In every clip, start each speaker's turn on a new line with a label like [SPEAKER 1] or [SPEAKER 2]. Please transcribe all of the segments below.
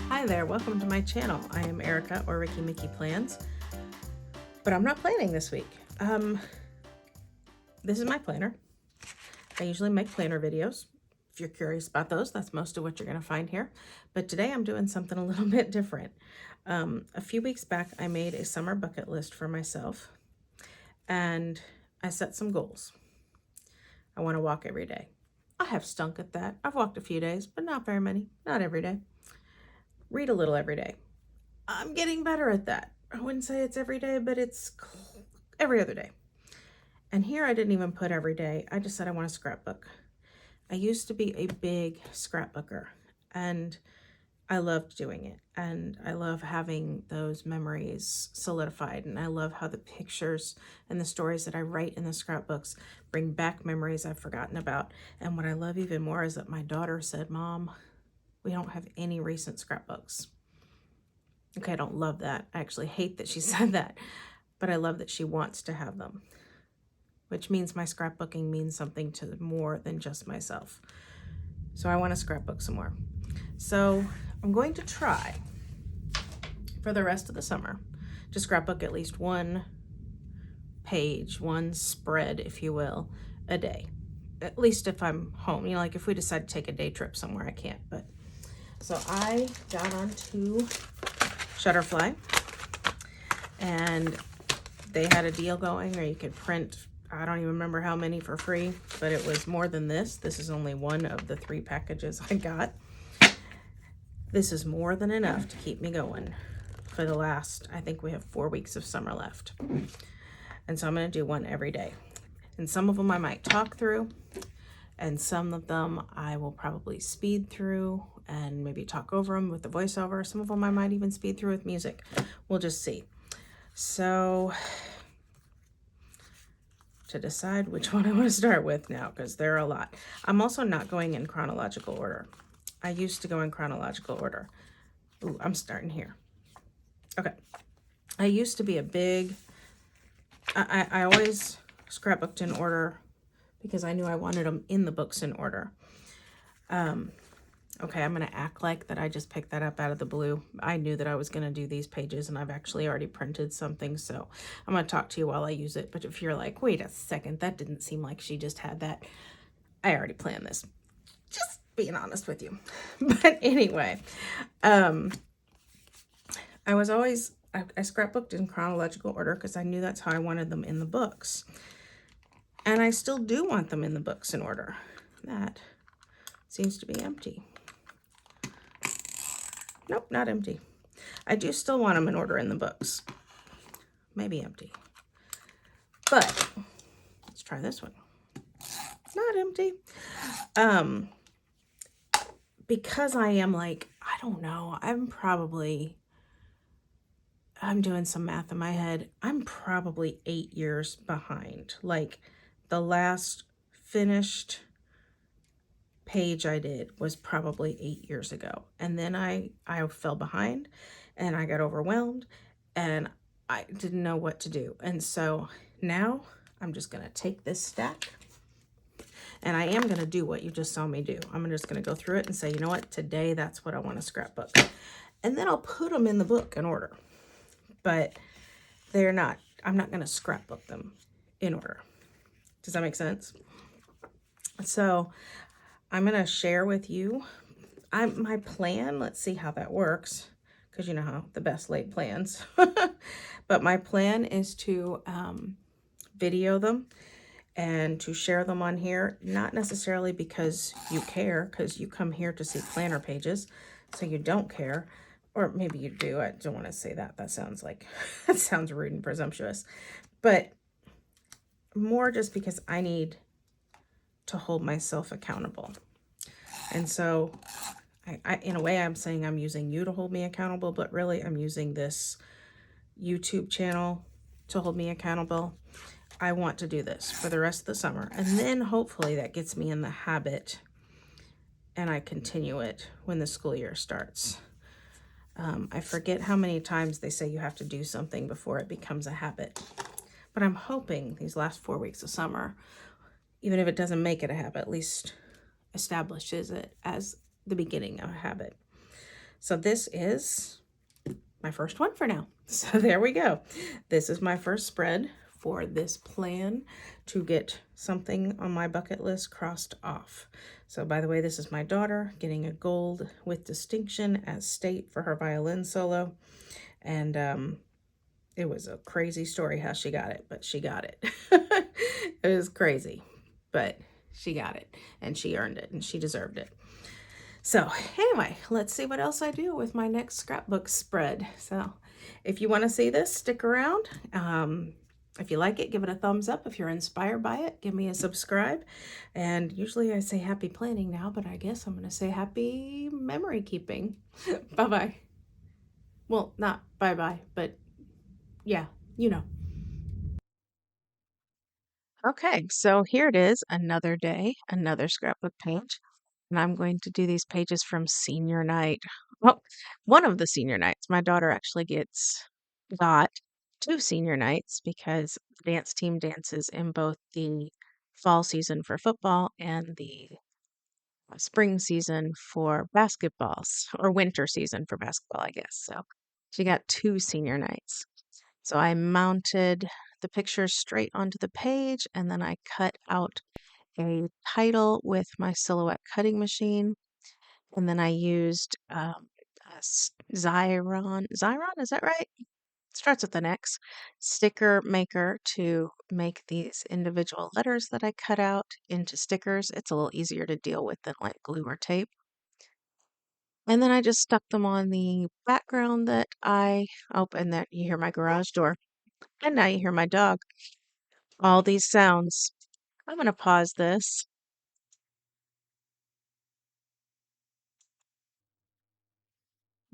[SPEAKER 1] Hi there, welcome to my channel. I am Erica, or Ricky Mickey Plans, but I'm not planning this week. This is my planner. I usually make planner videos. If you're curious about those, that's most of what you're going to find here. But today I'm doing something a little bit different. A few weeks back, I made a summer bucket list for myself, and I set some goals. I want to walk every day. I have stunk at that. I've walked a few days, but not very many, not every day. Read a little every day. I'm getting better at that. I wouldn't say it's every day, but it's every other day. And here I didn't even put every day. I just said I want to scrapbook. I used to be a big scrapbooker, and I loved doing it. And I love having those memories solidified. And I love how the pictures and the stories that I write in the scrapbooks bring back memories I've forgotten about. And what I love even more is that my daughter said, "Mom, we don't have any recent scrapbooks." Okay, I don't love that. I actually hate that she said that, but I love that she wants to have them, which means my scrapbooking means something to more than just myself. So I want to scrapbook some more. So I'm going to try for the rest of the summer to scrapbook at least one page, one spread, if you will, a day. At least if I'm home. You know, like if we decide to take a day trip somewhere, I can't. But so I got onto Shutterfly, and they had a deal going where you could print, I don't even remember how many, for free, but it was more than this. This is only one of the 3 packages I got. This is more than enough to keep me going for the last, I think we have 4 weeks of summer left. And so I'm going to do one every day. And some of them I might talk through, and some of them I will probably speed through and maybe talk over them with the voiceover. Some of them I might even speed through with music. We'll just see. So to decide which one I want to start with now, because there are a lot. I'm also not going in chronological order. I used to go in chronological order. Ooh, I'm starting here. Okay. I used to be a big, I always scrapbooked in order because I knew I wanted them in the books in order. Okay, I'm going to act like that I just picked that up out of the blue. I knew that I was going to do these pages, and I've actually already printed something, so I'm going to talk to you while I use it. But if you're like, wait a second, that didn't seem like she just had that, I already planned this. Just being honest with you. But anyway, I scrapbooked in chronological order because I knew that's how I wanted them in the books. And I still do want them in the books in order. That seems to be empty. Nope, not empty. I do still want them in order in the books. Maybe empty. But let's try this one. It's not empty. Because I am like, I don't know, I'm doing some math in my head. I'm probably 8 years behind. Like the last finished page I did was probably 8 years ago. And then I fell behind, and I got overwhelmed, and I didn't know what to do. And so now I'm just going to take this stack, and I am going to do what you just saw me do. I'm just going to go through it and say, you know what, today that's what I want to scrapbook. And then I'll put them in the book in order. But I'm not going to scrapbook them in order. Does that make sense? So I'm going to share with you my plan. Let's see how that works, because you know how the best laid plans. But my plan is to video them and to share them on here, not necessarily because you care, because you come here to see planner pages, so you don't care. Or maybe you do. I don't want to say that. That sounds rude and presumptuous. But more just because I need to hold myself accountable. And so in a way, I'm saying I'm using you to hold me accountable, but really I'm using this YouTube channel to hold me accountable. I want to do this for the rest of the summer. And then hopefully that gets me in the habit, and I continue it when the school year starts. I forget how many times they say you have to do something before it becomes a habit. But I'm hoping these last 4 weeks of summer, even if it doesn't make it a habit, at least establishes it as the beginning of a habit. So this is my first one for now. So there we go. This is my first spread for this plan to get something on my bucket list crossed off. So by the way, this is my daughter getting a gold with distinction at state for her violin solo. And it was a crazy story how she got it, but she got it. It was crazy, but she got it and she earned it and she deserved it. So anyway, let's see what else I do with my next scrapbook spread. So if you want to see this, stick around. If you like it, give it a thumbs up. If you're inspired by it, give me a subscribe. And usually I say happy planning now, but I guess I'm going to say happy memory keeping. Bye-bye. Well, not bye-bye, but yeah, you know. Okay, so here it is, another day, another scrapbook page. And I'm going to do these pages from senior night. Well, one of the senior nights. My daughter actually got two senior nights because the dance team dances in both the fall season for football and the spring season for basketballs, or winter season for basketball, I guess. So she got two senior nights. So I mounted the pictures straight onto the page and then I cut out a title with my silhouette cutting machine. And then I used Xyron, is that right? Starts with an X, sticker maker to make these individual letters that I cut out into stickers. It's a little easier to deal with than like glue or tape. And then I just stuck them on the background that and that you hear my garage door. And now you hear my dog. All these sounds. I'm going to pause this.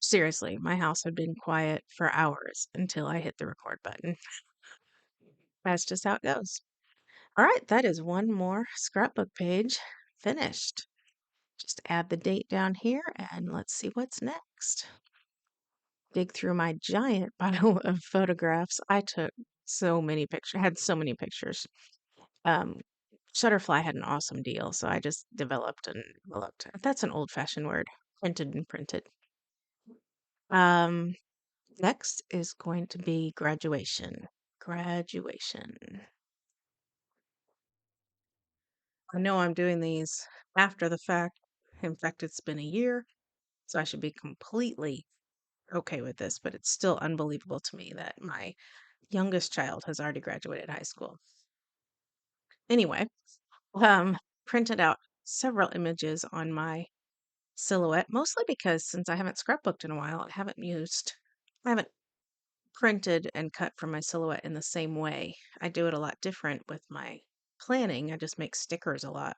[SPEAKER 1] Seriously, my house had been quiet for hours until I hit the record button. That's just how it goes. All right, that is one more scrapbook page finished. Just add the date down here and let's see what's next. Dig through my giant pile of photographs. I took so many pictures, had so many pictures. Um, Shutterfly had an awesome deal, so I just developed and developed. That's an old-fashioned word. Printed and printed. Um, Next is going to be graduation. Graduation. I know I'm doing these after the fact. In fact, it's been a year, so I should be completely okay with this, but it's still unbelievable to me that my youngest child has already graduated high school. Anyway, printed out several images on my silhouette, mostly because since I haven't scrapbooked in a while, I haven't printed and cut from my silhouette in the same way. I do it a lot different with my planning. I just make stickers a lot.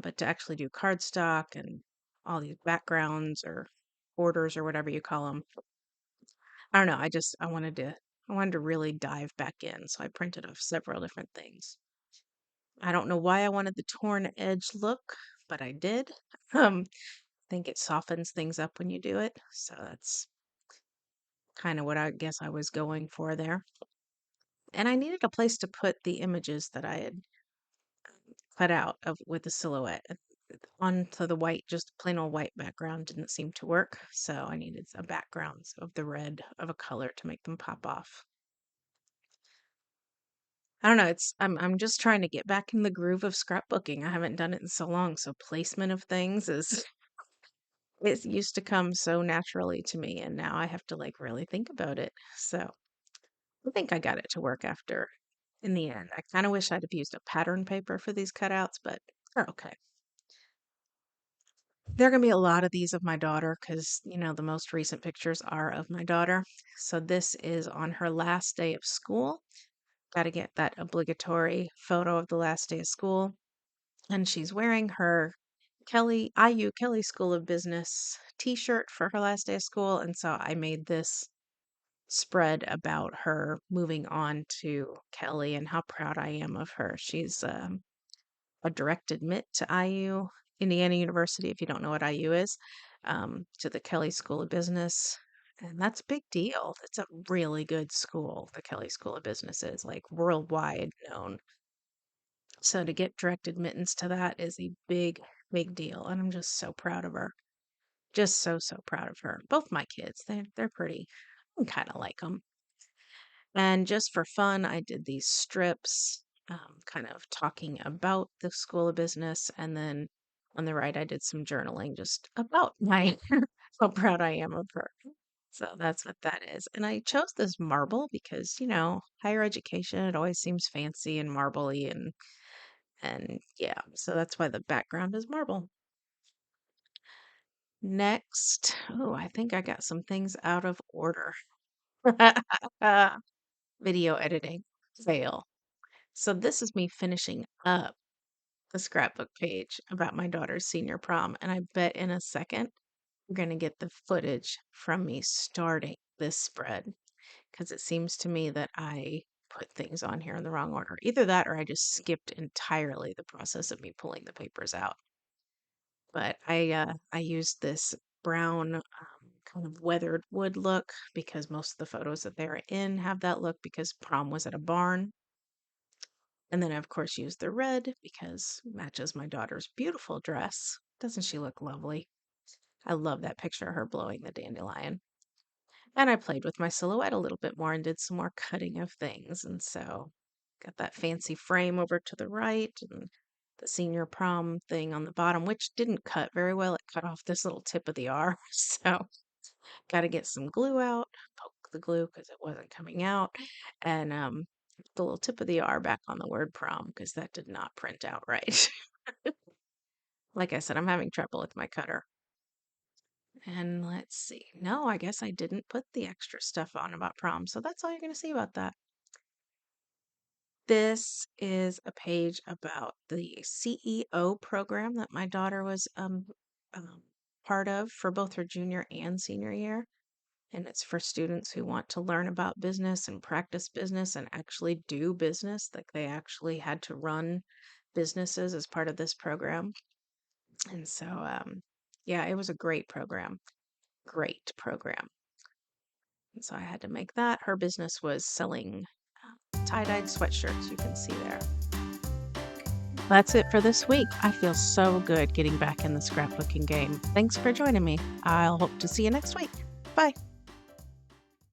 [SPEAKER 1] But to actually do cardstock and all these backgrounds or borders or whatever you call them, I don't know. I wanted to really dive back in. So I printed off several different things. I don't know why I wanted the torn edge look, but I did. I think it softens things up when you do it. So that's kind of what I guess I was going for there. And I needed a place to put the images that I had cut out of with the silhouette. Onto the white, just plain old white background didn't seem to work, so I needed a background of the red of a color to make them pop off. I don't know, I'm just trying to get back in the groove of scrapbooking. I haven't done it in so long, so placement of things is it used to come so naturally to me, and now I have to like really think about it. So I think I got it to work after in the end. I kind of wish I'd have used a pattern paper for these cutouts, but they're okay. There are going to be a lot of these of my daughter because, the most recent pictures are of my daughter. So this is on her last day of school. Got to get that obligatory photo of the last day of school. And she's wearing her Kelly School of Business t-shirt for her last day of school. And so I made this spread about her moving on to Kelly and how proud I am of her. She's a direct admit to IU, Indiana University, if you don't know what IU is, to the Kelly School of Business. And that's a big deal. It's a really good school. The Kelly School of Business is like worldwide known. So to get direct admittance to that is a big, big deal. And I'm just so proud of her. Just so, so proud of her. Both my kids, they're pretty. I kind of like them. And just for fun, I did these strips, kind of talking about the School of Business. And then on the right, I did some journaling just about my how proud I am of her. So that's what that is. And I chose this marble because, higher education, it always seems fancy and marbly and yeah, so that's why the background is marble. Next, oh, I think I got some things out of order. Video editing fail. So this is me finishing up the scrapbook page about my daughter's senior prom, and I bet in a second we're going to get the footage from me starting this spread because it seems to me that I put things on here in the wrong order. Either that or I just skipped entirely the process of me pulling the papers out. But I used this brown kind of weathered wood look because most of the photos that they're in have that look because prom was at a barn. And then I, of course, used the red because it matches my daughter's beautiful dress. Doesn't she look lovely? I love that picture of her blowing the dandelion. And I played with my silhouette a little bit more and did some more cutting of things. And so got that fancy frame over to the right and the senior prom thing on the bottom, which didn't cut very well. It cut off this little tip of the R. So got to get some glue out, poke the glue because it wasn't coming out, and the little tip of the R back on the word prom because that did not print out right. Like I said, I'm having trouble with my cutter. And let's see. No, I guess I didn't put the extra stuff on about prom, so that's all you're going to see about that. This is a page about the CEO program that my daughter was part of for both her junior and senior year. And it's for students who want to learn about business and practice business and actually do business. Like they actually had to run businesses as part of this program. And so, yeah, it was a great program. Great program. And so I had to make that. Her business was selling tie-dyed sweatshirts, you can see there. That's it for this week. I feel so good getting back in the scrapbooking game. Thanks for joining me. I'll hope to see you next week. Bye.